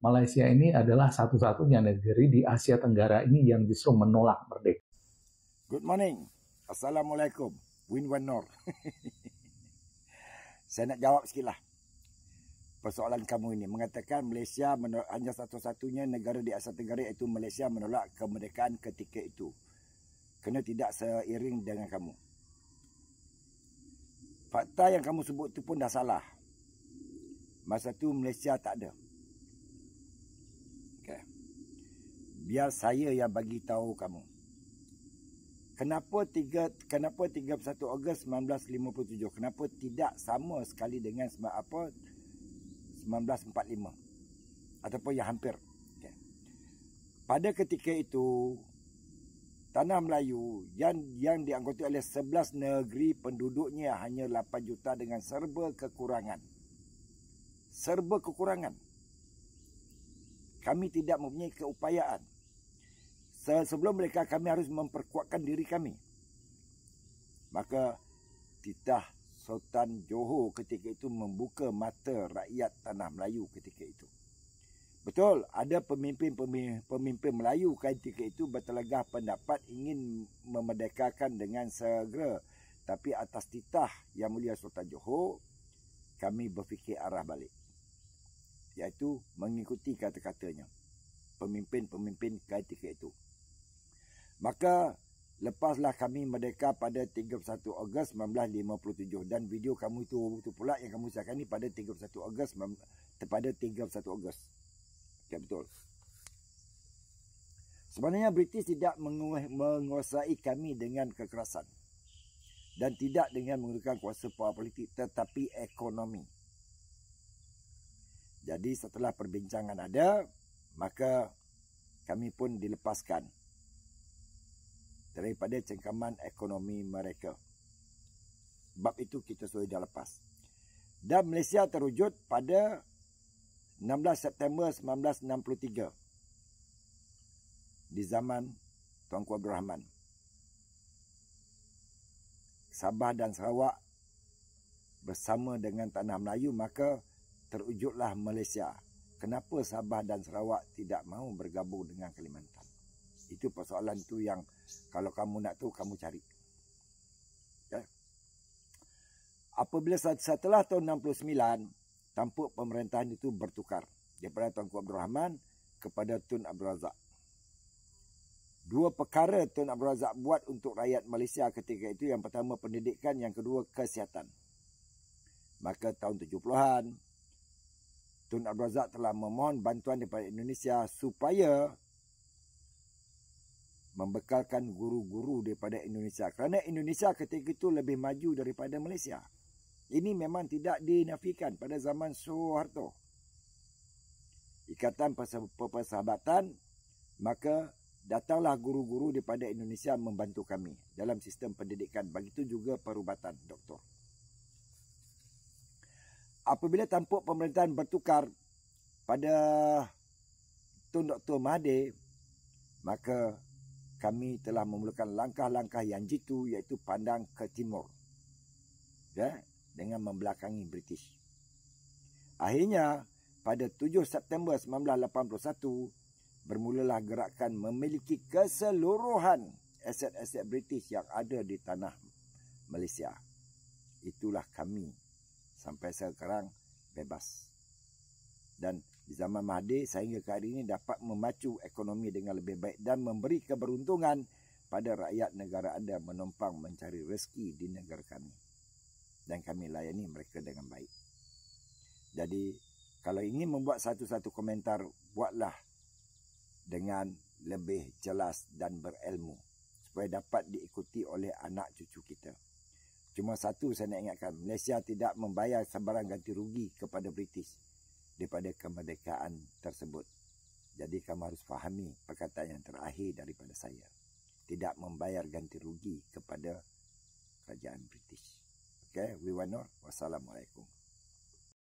Malaysia ini adalah satu-satunya negeri di Asia Tenggara ini yang justru menolak merdeka. Good morning. Assalamualaikum. Win Wan Nor. Saya nak jawab sikit lah. Persoalan kamu ini mengatakan Malaysia hanya satu-satunya negara di Asia Tenggara iaitu Malaysia menolak kemerdekaan ketika itu. Kena tidak seiring dengan kamu. Fakta yang kamu sebut itu pun dah salah. Masa tu Malaysia tak ada. Okay. Biar saya yang bagi tahu kamu. Kenapa 31 Ogos 1957? Kenapa tidak sama sekali dengan 1945 ataupun yang hampir? Okay. Pada ketika itu tanah Melayu yang dianggoti oleh 11 negeri penduduknya hanya 8 juta dengan serba kekurangan. Kami tidak mempunyai keupayaan. Sebelum mereka, kami harus memperkuatkan diri kami. Maka titah Sultan Johor ketika itu membuka mata rakyat tanah Melayu ketika itu. Betul, ada pemimpin Melayu ketika itu bertelagah pendapat ingin memerdekakan dengan segera. Tapi atas titah Yang Mulia Sultan Johor, kami berfikir arah balik. Iaitu mengikuti kata-katanya pemimpin-pemimpin ketika itu. Maka lepaslah kami merdeka pada 31 Ogos 1957 dan video kamu itu pula yang kamu usahakan ni pada 31 Ogos pada 31 Ogos. Okay, betul. Sebenarnya British tidak menguasai kami dengan kekerasan dan tidak dengan menggunakan kuasa politik tetapi ekonomi. Jadi setelah perbincangan ada, maka kami pun dilepaskan daripada cengkaman ekonomi mereka. Bab itu kita sudah lepas. Dan Malaysia terwujud pada 16 September 1963 di zaman Tuanku Abdul Rahman. Sabah dan Sarawak bersama dengan Tanah Melayu, maka terwujudlah Malaysia. Kenapa Sabah dan Sarawak tidak mahu bergabung dengan Kalimantan? Itu persoalan tu yang kalau kamu nak tahu, kamu cari. Okay. Apabila setelah tahun 69, tampuk pemerintahan itu bertukar daripada Tuanku Abdul Rahman kepada Tun Abdul Razak. Dua perkara Tun Abdul Razak buat untuk rakyat Malaysia ketika itu. Yang pertama pendidikan, yang kedua kesihatan. Maka tahun 70-an, Tun Abdul Razak telah memohon bantuan daripada Indonesia supaya membekalkan guru-guru daripada Indonesia. Kerana Indonesia ketika itu lebih maju daripada Malaysia. Ini memang tidak dinafikan pada zaman Suharto. Ikatan persahabatan, maka datanglah guru-guru daripada Indonesia membantu kami dalam sistem pendidikan. Begitu juga perubatan, doktor. Apabila tampuk pemerintahan bertukar pada Tun Dr. Mahathir, maka kami telah memulakan langkah-langkah yang jitu, iaitu pandang ke timur, ya, dengan membelakangi British. Akhirnya pada 7 September 1981 bermulalah gerakan memiliki keseluruhan aset-aset British yang ada di tanah Malaysia. Itulah kami sampai sekarang bebas. Dan di zaman Mahathir sehingga ke hari ini dapat memacu ekonomi dengan lebih baik dan memberi keberuntungan pada rakyat negara anda menumpang mencari rezeki di negara kami. Dan kami layani mereka dengan baik. Jadi kalau ingin membuat satu-satu komentar, buatlah dengan lebih jelas dan berilmu supaya dapat diikuti oleh anak cucu kita. Cuma satu saya nak ingatkan, Malaysia tidak membayar sebarang ganti rugi kepada British daripada kemerdekaan tersebut. Jadi kamu harus fahami perkataan yang terakhir daripada saya. Tidak membayar ganti rugi kepada kerajaan British. Okay, we want more. Wassalamualaikum.